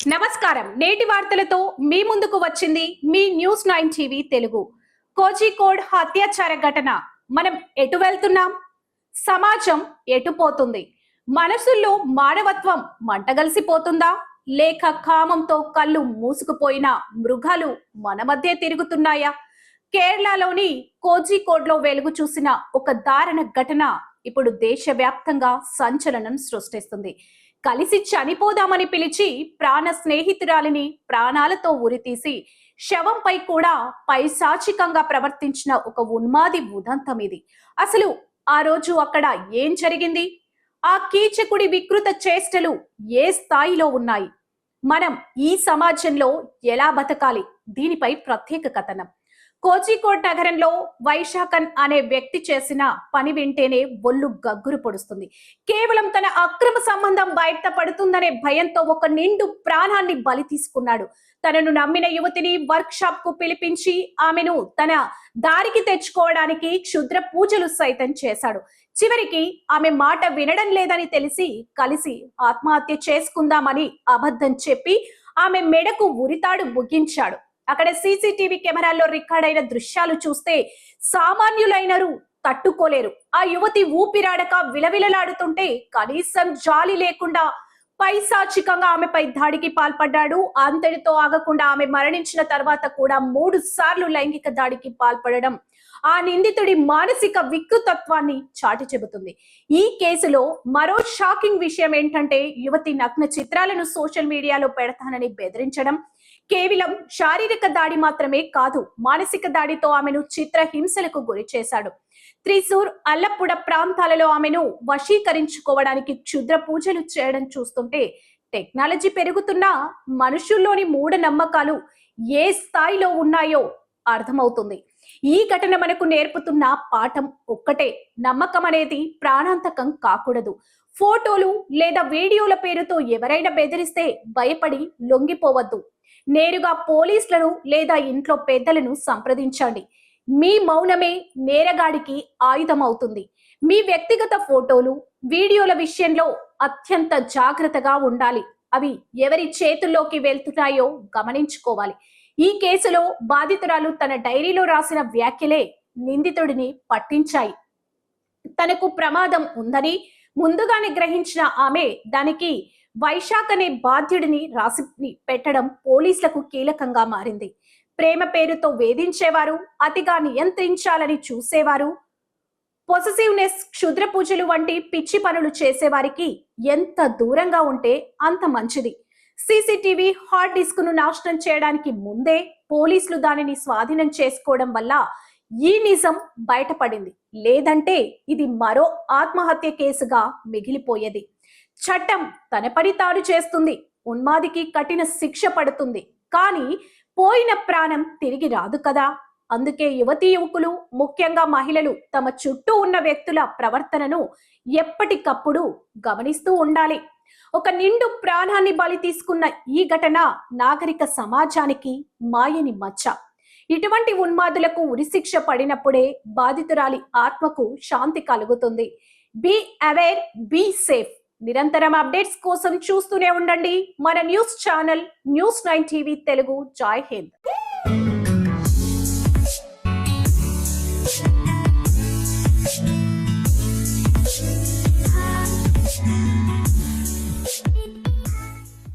నమస్కారం. నేటి వార్తలతో మీ ముందుకు వచ్చింది మీ న్యూస్ 9 టీవీ తెలుగు. కోజికోడ్ హత్యాచార ఘటన. మనం ఎటు వెళ్తున్నాం? సమాజం ఎటు పోతుంది? మనసుల్లో మానవత్వం మంటగలిసిపోతుందా? లేక కామంతో కళ్ళు మూసుకుపోయిన మృగాలు మన మధ్య తిరుగుతున్నాయా? కేరళలోని కోజికోడ్లో వెలుగు చూసిన ఒక దారుణ ఘటన ఇప్పుడు దేశవ్యాప్తంగా సంచలనం సృష్టిస్తుంది. కలిసి చనిపోదామని పిలిచి ప్రాణ స్నేహితురాలిని ప్రాణాలతో ఉరితీసి శవంపై కూడా పైశాచికంగా ప్రవర్తించిన ఒక ఉన్మాది ఉదంతం ఇది. అసలు ఆ రోజు అక్కడ ఏం జరిగింది? ఆ కీచకుడి వికృత చేష్టలు ఏ స్థాయిలో ఉన్నాయి? మనం ఈ సమాజంలో ఎలా బతకాలి? దీనిపై ప్రత్యేక కథనం. కోజికోడ్ నగరంలో వైశాఖన్ అనే వ్యక్తి చేసిన పని వింటేనే ఒళ్ళు గగ్గురు పొడుస్తుంది. కేవలం తన అక్రమ సంబంధం బయటపడుతుందనే భయంతో ఒక నిండు ప్రాణాన్ని బలి తీసుకున్నాడు. తనను నమ్మిన యువతిని వర్క్ షాప్ కు పిలిపించి ఆమెను తన దారికి తెచ్చుకోవడానికి క్షుద్ర పూజలు సైతం చేశాడు. చివరికి ఆమె మాట వినడం లేదని తెలిసి కలిసి ఆత్మహత్య చేసుకుందామని అబద్ధం చెప్పి ఆమె మెడకు ఉరితాడు ముగించాడు. అక్కడ సీసీటీవీ కెమెరాల్లో రికార్డ్ అయిన దృశ్యాలు చూస్తే సామాన్యులైనరు తట్టుకోలేరు. ఆ యువతి ఊపిరాడక విలవిలలాడుతుంటే కనీసం జాలి లేకుండా పైశాచికంగా ఆమెపై దాడికి పాల్పడ్డాడు. అంతటితో ఆగకుండా ఆమె మరణించిన తర్వాత కూడా 3 సార్లు లైంగిక దాడికి పాల్పడడం ఆ నిందితుడి మానసిక వికృతత్వాన్ని చాటి చెబుతుంది. ఈ కేసులో మరో షాకింగ్ విషయం ఏంటంటే యువతి నగ్న చిత్రాలను సోషల్ మీడియాలో పెడతానని బెదిరించడం. కేవలం శారీరక దాడి మాత్రమే కాదు, మానసిక దాడితో ఆమెను చిత్రహింసలకు గురి చేశాడు. త్రిశూర్, అల్లప్పుడ ప్రాంతాలలో ఆమెను వశీకరించుకోవడానికి క్షుద్ర పూజలు చేయడం చూస్తుంటే టెక్నాలజీ పెరుగుతున్నా మనుషుల్లోని మూఢనమ్మకాలు ఏ స్థాయిలో ఉన్నాయో అర్థమవుతుంది. ఈ ఘటన మనకు నేర్పుతున్న పాఠం ఒక్కటే: నమ్మకం అనేది ప్రాణాంతకం కాకూడదు. ఫోటోలు లేదా వీడియోల పేరుతో ఎవరైనా బెదిరిస్తే భయపడి లొంగిపోవద్దు. నేరుగా పోలీసులను లేదా ఇంట్లో పెద్దలను సంప్రదించండి. మీ మౌనమే నేరగాడికి ఆయుధం అవుతుంది. మీ వ్యక్తిగత ఫోటోలు, వీడియోల విషయంలో అత్యంత జాగ్రత్తగా ఉండాలి. అవి ఎవరి చేతుల్లోకి వెళ్తున్నాయో గమనించుకోవాలి. ఈ కేసులో బాధితురాలు తన డైరీలో రాసిన వ్యాఖ్యలే నిందితుడిని పట్టించాయి. తనకు ప్రమాదం ఉందని ముందుగానే గ్రహించిన ఆమె దానికి వైశాఖ్ అనే బాధ్యుడిని రాసి పెట్టడం పోలీసులకు కీలకంగా మారింది. ప్రేమ పేరుతో వేధించేవారు, అతిగా నియంత్రించాలని చూసేవారు, పొసెసివ్నెస్, క్షుద్ర పూజలు వంటి పిచ్చి పనులు చేసేవారికి ఎంత దూరంగా ఉంటే అంత మంచిది. సీసీటీవీ హార్డ్ డిస్క్ ను నాశనం చేయడానికి ముందే పోలీసులు దానిని స్వాధీనం చేసుకోవడం వల్ల ఈ నిజం బయటపడింది. లేదంటే ఇది మరో ఆత్మహత్య కేసుగా మిగిలిపోయేది. చట్టం తన పని తాను చేస్తుంది. ఉన్మాదికి కఠిన శిక్ష పడుతుంది. కానీ పోయిన ప్రాణం తిరిగి రాదు కదా. అందుకే యువతీ యువకులు, ముఖ్యంగా మహిళలు తమ చుట్టూ ఉన్న వ్యక్తుల ప్రవర్తనను ఎప్పటికప్పుడు గమనిస్తూ ఉండాలి. ఒక నిండు ప్రాణాన్ని బలి తీసుకున్న ఈ ఘటన నాగరిక సమాజానికి మాయని మచ్చ. ఇటువంటి ఉన్మాదులకు ఉరిశిక్ష పడినప్పుడే బాధితురాలి ఆత్మకు శాంతి కలుగుతుంది. Be aware, be safe. నిరంతరం అప్డేట్స్ కోసం చూస్తూనే ఉండండి మన news channel news 9 TV Telugu. Jai Hind.